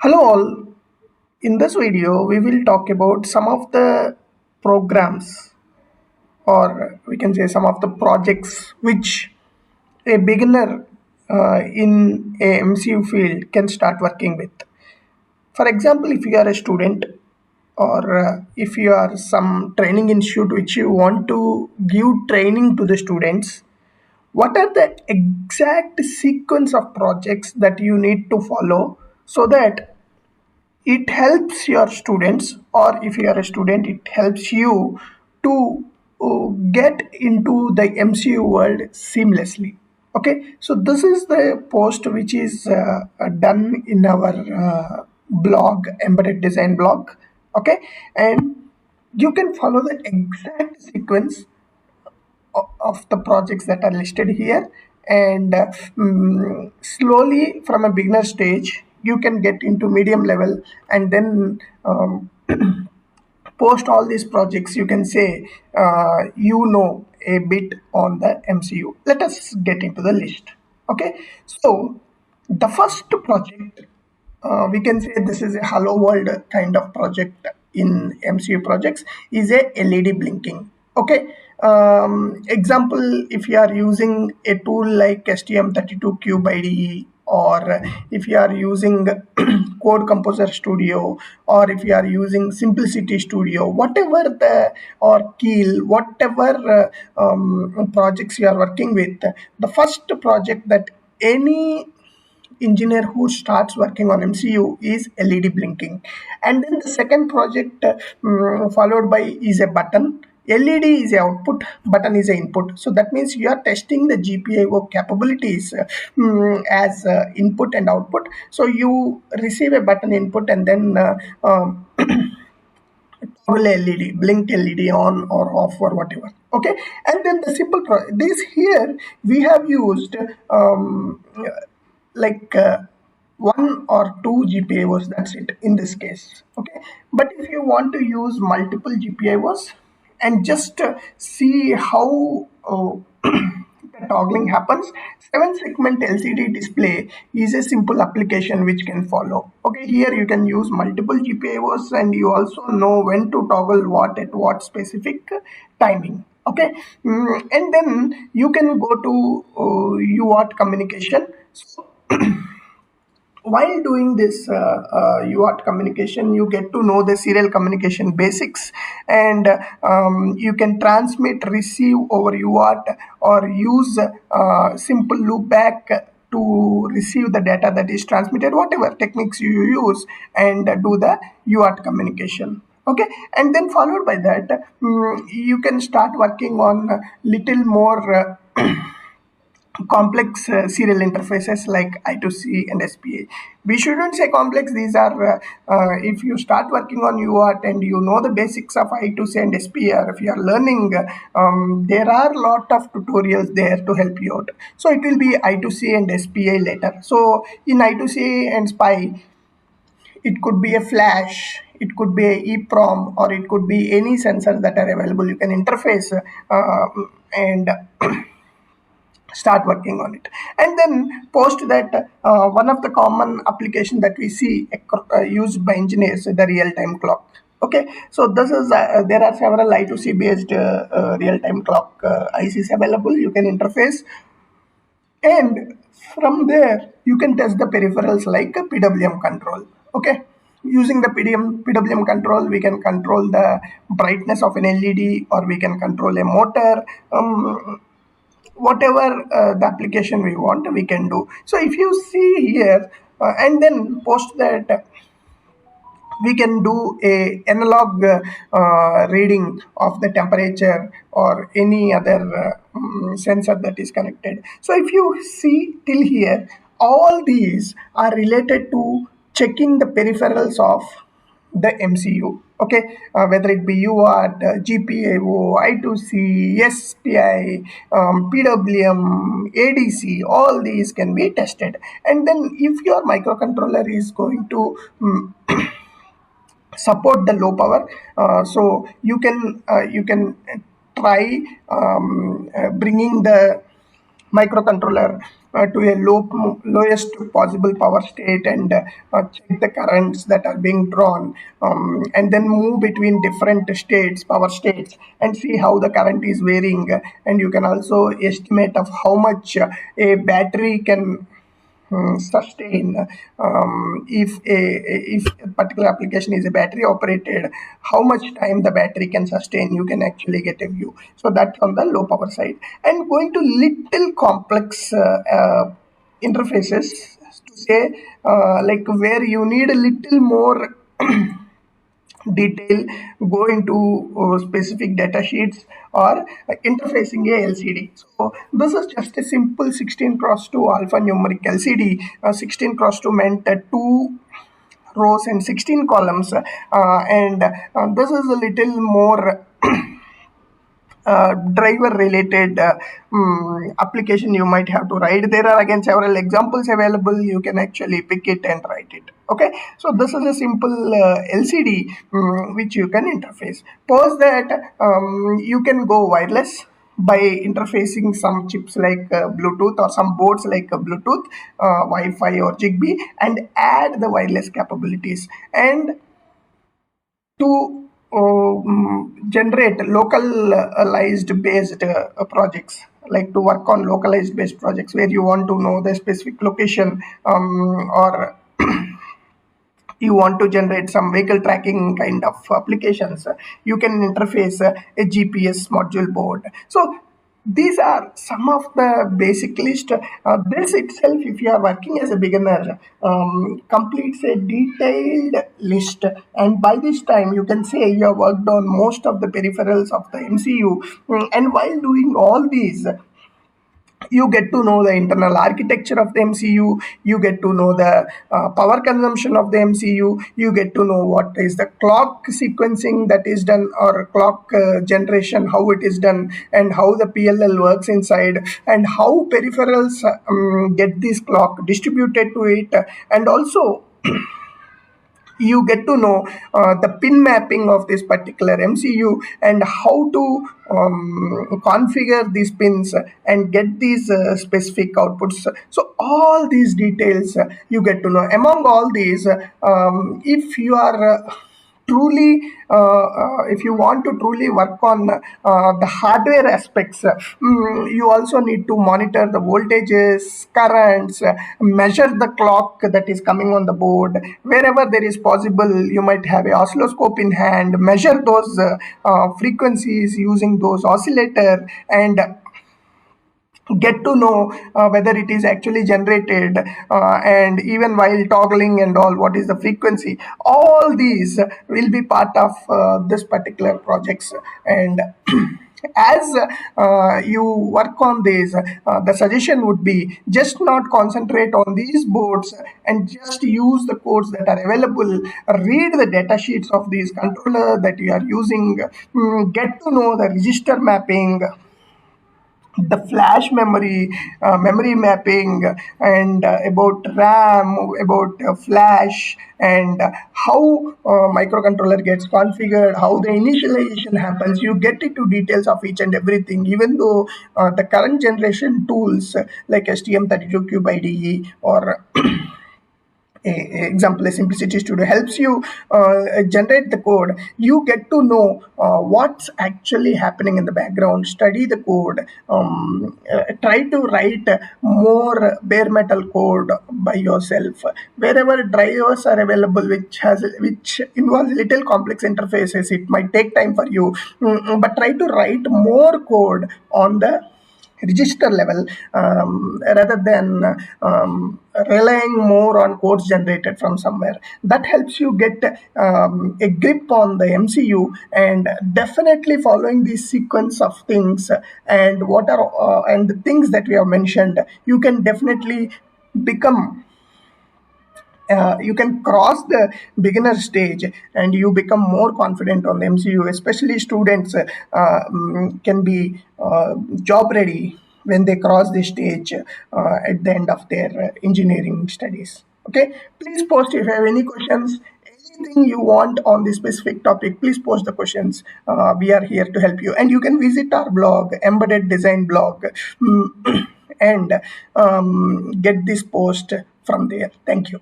Hello all. In this video, we will talk about some of the programs, or we can say some of the projects which a beginner in a MCU field can start working with. For example, if you are a student or if you are some training institute which you want to give training to the students, what are the exact sequence of projects that you need to follow so that it helps your students, or if you are a student it helps you to get into the MCU world seamlessly. Okay, so this is the post which is done in our blog, embedded design blog. Okay, and you can follow the exact sequence of the projects that are listed here, and slowly from a beginner stage you can get into medium level, and then post all these projects you can say a bit on the MCU. Let us get into the list. Okay, so the first project, we can say this is a hello world kind of project in MCU projects, is a LED blinking. Okay, example, if you are using a tool like STM32 Cube IDE, or if you are using Code Composer Studio, or if you are using Simplicity Studio, whatever the, or Keel, whatever projects you are working with, the first project that any engineer who starts working on MCU is LED blinking. And then the second project followed by is a button. LED is a output, button is a input. So that means you are testing the GPIO capabilities as input and output. So you receive a button input, and then toggle LED, blink LED on or off or whatever. Okay, and then the simple this here we have used like one or two GPIOs. That's it in this case. Okay, but if you want to use multiple GPIOs and just see how the toggling happens, 7 segment LCD display is a simple application which can follow. Okay, here you can use multiple GPIOs, and you also know when to toggle what at what specific timing. Okay, and then you can go to UART communication. So while doing this UART communication, you get to know the serial communication basics, and you can transmit, receive over UART, or use simple loopback to receive the data that is transmitted, whatever techniques you use, and do the UART communication. Okay, and then followed by that, you can start working on little more complex serial interfaces like I2C and SPA. We shouldn't say complex. These are, if you start working on UART and you know the basics of I2C and SPA, or if you are learning, there are a lot of tutorials there to help you out. So it will be I2C and SPA later. So in I2C and SPI, it could be a flash, it could be a EEPROM, or it could be any sensors that are available. You can interface and start working on it, and then post that one of the common application that we see used by engineers is the real-time clock. Okay, so this is there are several I2C based real-time clock ICs available. You can interface, and from there you can test the peripherals like a PWM control. Okay, using the PWM control, we can control the brightness of an LED, or we can control a motor. Whatever the application we want, we can do. So if you see here, and then post that, we can do a analog reading of the temperature or any other sensor that is connected. So if you see till here, all these are related to checking the peripherals of the MCU. Okay, whether it be UART, GPIO, I2C, SPI, PWM, ADC, all these can be tested. And then if your microcontroller is going to support the low power, so you can try bringing the microcontroller to a lowest possible power state and check the currents that are being drawn, and then move between different states, power states, and see how the current is varying. And you can also estimate of how much a battery can sustain. If a particular application is a battery operated, how much time the battery can sustain, you can actually get a view. So that's on the low power side. And going to little complex interfaces, to say like where you need a little more detail, go into specific data sheets or interfacing a LCD. So this is just a simple 16 cross 2 alphanumeric LCD. 16 cross 2 meant 2 rows and 16 columns, and this is a little more driver related application you might have to write. There are again several examples available, you can actually pick it and write it. Okay, so this is a simple LCD which you can interface. Pause that. You can go wireless by interfacing some chips like Bluetooth, or some boards like Bluetooth, Wi-Fi or Zigbee, and add the wireless capabilities. And to generate localized based projects, like to work on localized based projects where you want to know the specific location, or you want to generate some vehicle tracking kind of applications, you can interface a GPS module board. So these are some of the basic list. This itself, if you are working as a beginner, completes a detailed list, and by this time you can say you have worked on most of the peripherals of the MCU. And while doing all these, you get to know the internal architecture of the MCU, you get to know the power consumption of the MCU, you get to know what is the clock sequencing that is done, or clock generation, how it is done, and how the PLL works inside, and how peripherals get this clock distributed to it, and also you get to know the pin mapping of this particular MCU, and how to configure these pins and get these specific outputs. So all these details you get to know. Among all these, if you are truly if you want to truly work on the hardware aspects, you also need to monitor the voltages, currents, measure the clock that is coming on the board. Wherever there is possible, you might have a oscilloscope in hand, measure those frequencies using those oscillator, and get to know whether it is actually generated, and even while toggling and all, what is the frequency. All these will be part of this particular projects. And as you work on this, the suggestion would be just not concentrate on these boards and just use the codes that are available. Read the data sheets of these controller that you are using. Get to know the register mapping, the flash memory, memory mapping, and about RAM, about flash, and how microcontroller gets configured, how the initialization happens. You get into details of each and everything, even though the current generation tools like STM32Cube IDE or example, a simplicity studio helps you generate the code. You get to know what's actually happening in the background, study the code, try to write more bare metal code by yourself. Wherever drivers are available which involves little complex interfaces, it might take time for you, but try to write more code on the register level, rather than relying more on codes generated from somewhere. That helps you get a grip on the MCU, and definitely following this sequence of things and what are and the things that we have mentioned, you can definitely become you can cross the beginner stage and you become more confident on the MCU. Especially students can be job ready when they cross the stage at the end of their engineering studies. Okay, please post if you have any questions, anything you want on this specific topic. Please post the questions. We are here to help you, and you can visit our blog, Embedded Design blog. and get this post from there. Thank you.